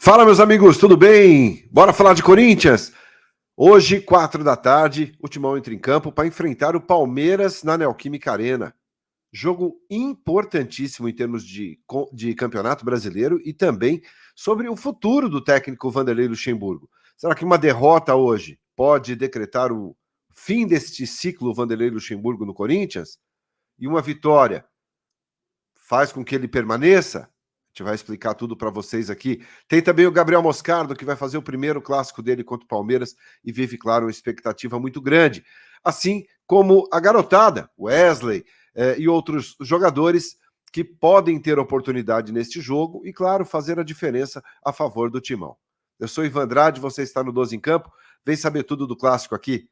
Fala, meus amigos, tudo bem? Bora falar de Corinthians? Hoje, 4 da tarde, o Timão entra em campo para enfrentar o Palmeiras na Neoquímica Arena. Jogo importantíssimo em termos de campeonato brasileiro e também sobre o futuro do técnico Vanderlei Luxemburgo. Será que uma derrota hoje pode decretar o fim deste ciclo Vanderlei Luxemburgo no Corinthians? E uma vitória faz com que ele permaneça? A gente vai explicar tudo para vocês aqui. Tem também o Gabriel Moscardo, que vai fazer o primeiro clássico dele contra o Palmeiras e vive, claro, uma expectativa muito grande. Assim como a garotada, Wesley e outros jogadores que podem ter oportunidade neste jogo e, claro, fazer a diferença a favor do Timão. Eu sou Ivan Andrade, você está no 12 em Campo. Vem saber tudo do clássico aqui.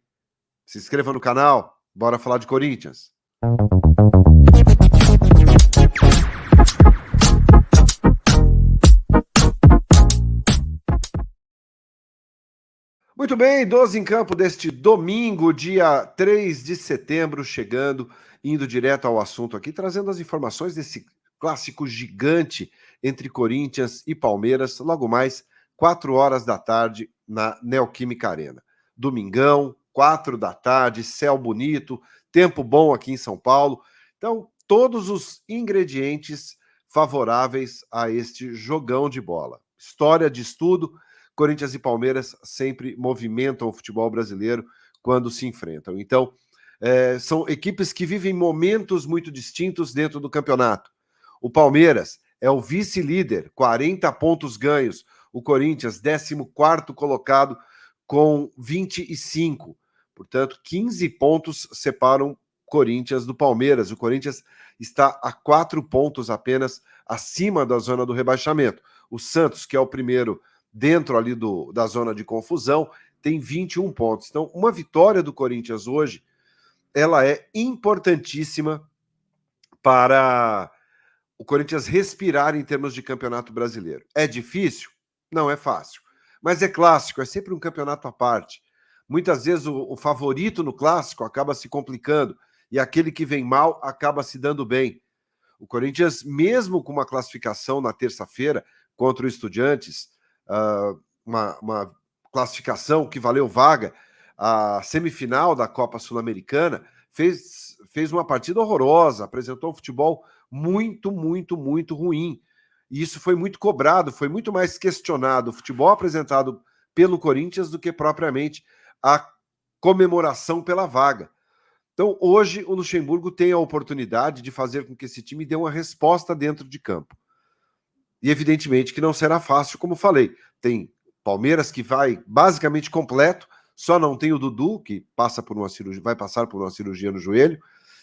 Se inscreva no canal. Bora falar de Corinthians. Muito bem, 12 em Campo deste domingo, dia 3 de setembro, chegando, indo direto ao assunto aqui, trazendo as informações desse clássico gigante entre Corinthians e Palmeiras, logo mais, 4 horas da tarde, na Neoquímica Arena. Domingão, 4 da tarde, céu bonito, tempo bom aqui em São Paulo. Então, todos os ingredientes favoráveis a este jogão de bola. História de estudo. Corinthians e Palmeiras sempre movimentam o futebol brasileiro quando se enfrentam. Então, são equipes que vivem momentos muito distintos dentro do campeonato. O Palmeiras é o vice-líder, 40 pontos ganhos. O Corinthians, 14º colocado, com 25. Portanto, 15 pontos separam Corinthians do Palmeiras. O Corinthians está a 4 pontos apenas acima da zona do rebaixamento. O Santos, que é o primeiro dentro ali da zona de confusão, tem 21 pontos. Então, uma vitória do Corinthians hoje, ela é importantíssima para o Corinthians respirar em termos de campeonato brasileiro. É difícil? Não é fácil. Mas é clássico, é sempre um campeonato à parte. Muitas vezes o favorito no clássico acaba se complicando e aquele que vem mal acaba se dando bem. O Corinthians, mesmo com uma classificação na terça-feira contra o Estudiantes, uma classificação que valeu vaga à semifinal da Copa Sul-Americana, fez uma partida horrorosa, apresentou um futebol muito, muito, muito ruim. E isso foi muito cobrado, foi muito mais questionado o futebol apresentado pelo Corinthians do que propriamente a comemoração pela vaga. Então, hoje, o Luxemburgo tem a oportunidade de fazer com que esse time dê uma resposta dentro de campo. E, evidentemente, que não será fácil, como falei. Tem Palmeiras que vai basicamente completo, só não tem o Dudu, que vai passar por uma cirurgia no joelho,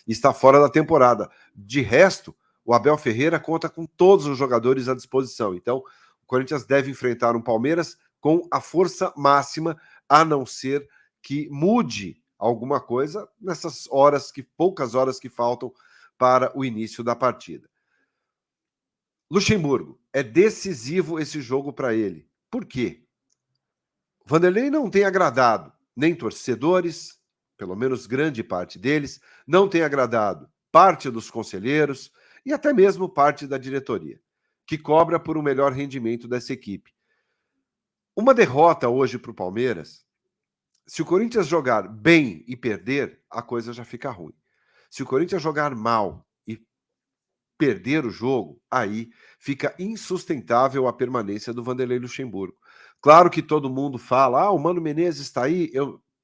e está fora da temporada. De resto, o Abel Ferreira conta com todos os jogadores à disposição. Então, o Corinthians deve enfrentar um Palmeiras com a força máxima, a não ser que mude alguma coisa nessas poucas horas que faltam para o início da partida. Luxemburgo, é decisivo esse jogo para ele. Por quê? Vanderlei não tem agradado nem torcedores, pelo menos grande parte deles, não tem agradado parte dos conselheiros e até mesmo parte da diretoria, que cobra por um melhor rendimento dessa equipe. Uma derrota hoje para o Palmeiras, se o Corinthians jogar bem e perder, a coisa já fica ruim. Se o Corinthians jogar mal e perder o jogo, aí fica insustentável a permanência do Vanderlei Luxemburgo. Claro que todo mundo fala, o Mano Menezes está aí.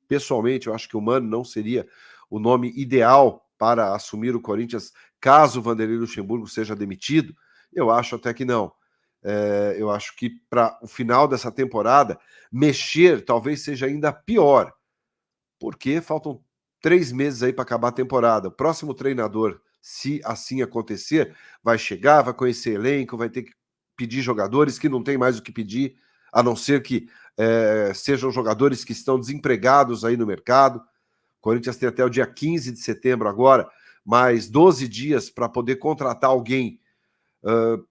Pessoalmente, eu acho que o Mano não seria o nome ideal para assumir o Corinthians caso o Vanderlei Luxemburgo seja demitido. Eu acho até que não. Eu acho que para o final dessa temporada, mexer talvez seja ainda pior, porque faltam 3 meses aí para acabar a temporada. O próximo treinador, se assim acontecer, vai chegar, vai conhecer elenco, vai ter que pedir jogadores que não tem mais o que pedir, a não ser que sejam jogadores que estão desempregados aí no mercado. O Corinthians tem até o dia 15 de setembro agora, mais 12 dias para poder contratar alguém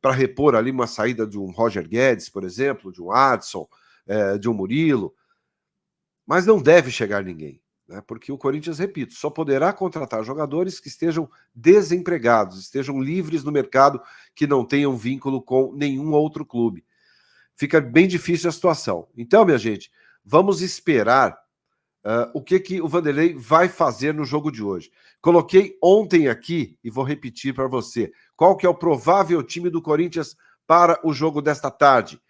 para repor ali uma saída de um Roger Guedes, por exemplo, de um Adson, de um Murilo. Mas não deve chegar ninguém, né? Porque o Corinthians, repito, só poderá contratar jogadores que estejam desempregados, estejam livres no mercado, que não tenham vínculo com nenhum outro clube. fica bem difícil a situação. Então, minha gente, vamos esperar o que o Vanderlei vai fazer no jogo de hoje. Coloquei ontem aqui e vou repetir para você. Qual que é o provável time do Corinthians para o jogo desta tarde?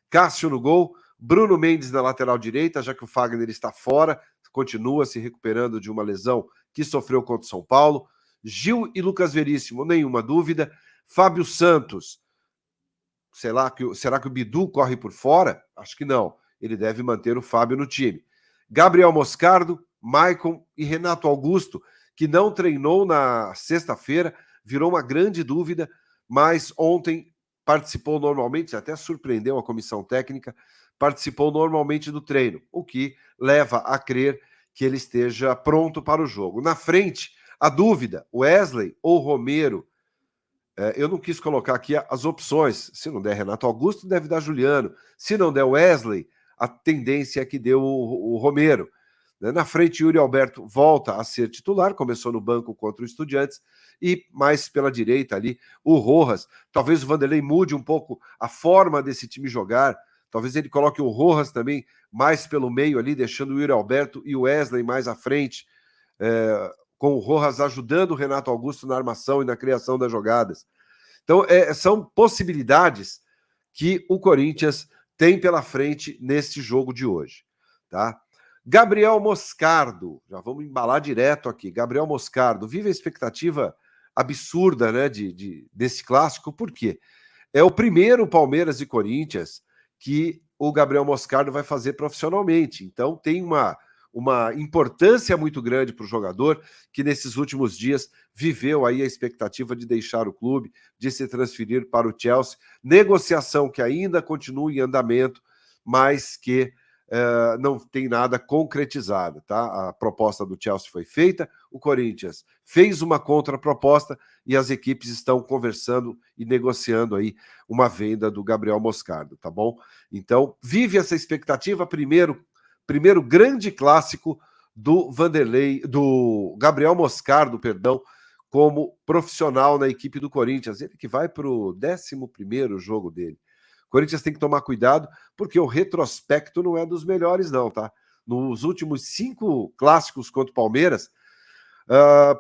Cássio no gol, Bruno Mendes na lateral direita, já que o Fagner está fora, continua se recuperando de uma lesão que sofreu contra o São Paulo. Gil e Lucas Veríssimo, nenhuma dúvida. Fábio Santos, será que o Bidu corre por fora? Acho que não. Ele deve manter o Fábio no time. Gabriel Moscardo, Maicon e Renato Augusto, que não treinou na sexta-feira, virou uma grande dúvida, mas ontem participou normalmente, até surpreendeu a comissão técnica, participou normalmente do treino, o que leva a crer que ele esteja pronto para o jogo. Na frente, a dúvida, Wesley ou Romero. Eu não quis colocar aqui as opções. Se não der Renato Augusto, deve dar Juliano. Se não der Wesley, a tendência é que deu o Romero. Na frente, Yuri Alberto volta a ser titular, começou no banco contra o Estudiantes, e mais pela direita ali, o Rojas. Talvez o Vanderlei mude um pouco a forma desse time jogar, talvez ele coloque o Rojas também mais pelo meio ali, deixando o Yuri Alberto e o Wesley mais à frente, com o Rojas ajudando o Renato Augusto na armação e na criação das jogadas. Então, são possibilidades que o Corinthians tem pela frente neste jogo de hoje, tá? Gabriel Moscardo, já vamos embalar direto aqui. Gabriel Moscardo, vive a expectativa absurda, né, desse clássico, por quê? É o primeiro Palmeiras e Corinthians que o Gabriel Moscardo vai fazer profissionalmente. Então tem uma importância muito grande para o jogador que nesses últimos dias viveu aí a expectativa de deixar o clube, de se transferir para o Chelsea. Negociação que ainda continua em andamento, mas que não tem nada concretizado, tá? A proposta do Chelsea foi feita, o Corinthians fez uma contraproposta e as equipes estão conversando e negociando aí uma venda do Gabriel Moscardo, tá bom? Então, vive essa expectativa, primeiro grande clássico do Vanderlei, do Gabriel Moscardo, perdão, como profissional na equipe do Corinthians. Ele que vai para o 11º jogo dele. O Corinthians tem que tomar cuidado, porque o retrospecto não é dos melhores, não, tá? Nos últimos 5 clássicos contra o Palmeiras,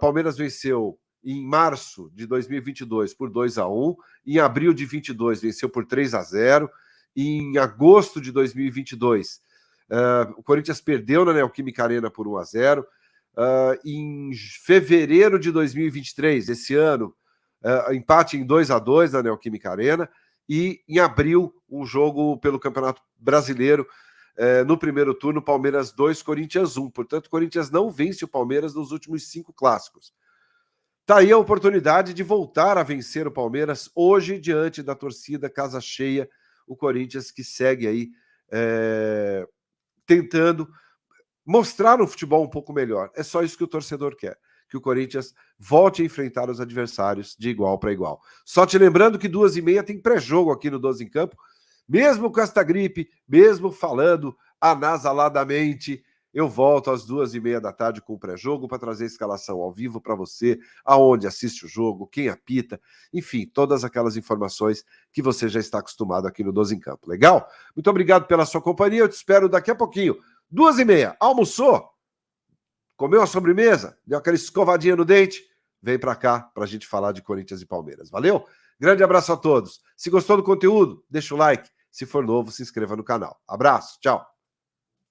Palmeiras venceu em março de 2022 por 2-1, em abril de 22 venceu por 3-0, em agosto de 2022 o Corinthians perdeu na Neoquímica Arena por 1-0. Em fevereiro de 2023, esse ano, empate em 2-2 na Neoquímica Arena. E em abril, um jogo pelo Campeonato Brasileiro, no primeiro turno, Palmeiras 2, Corinthians 1. Portanto, o Corinthians não vence o Palmeiras nos últimos 5 clássicos. Tá aí a oportunidade de voltar a vencer o Palmeiras hoje, diante da torcida, casa cheia, o Corinthians que segue aí tentando mostrar um futebol um pouco melhor. É só isso que o torcedor quer, que o Corinthians volte a enfrentar os adversários de igual para igual. Só te lembrando que 2h30 tem pré-jogo aqui no 12 em Campo, mesmo com esta gripe, mesmo falando anasaladamente, eu volto às 2h30 da tarde com o pré-jogo para trazer a escalação ao vivo para você, aonde assiste o jogo, quem apita, enfim, todas aquelas informações que você já está acostumado aqui no 12 em Campo. Legal? Muito obrigado pela sua companhia, eu te espero daqui a pouquinho. 2h30, almoçou? Comeu a sobremesa? Deu aquela escovadinha no dente? Vem para cá para a gente falar de Corinthians e Palmeiras. Valeu? Grande abraço a todos. Se gostou do conteúdo, deixa o like. Se for novo, se inscreva no canal. Abraço, tchau.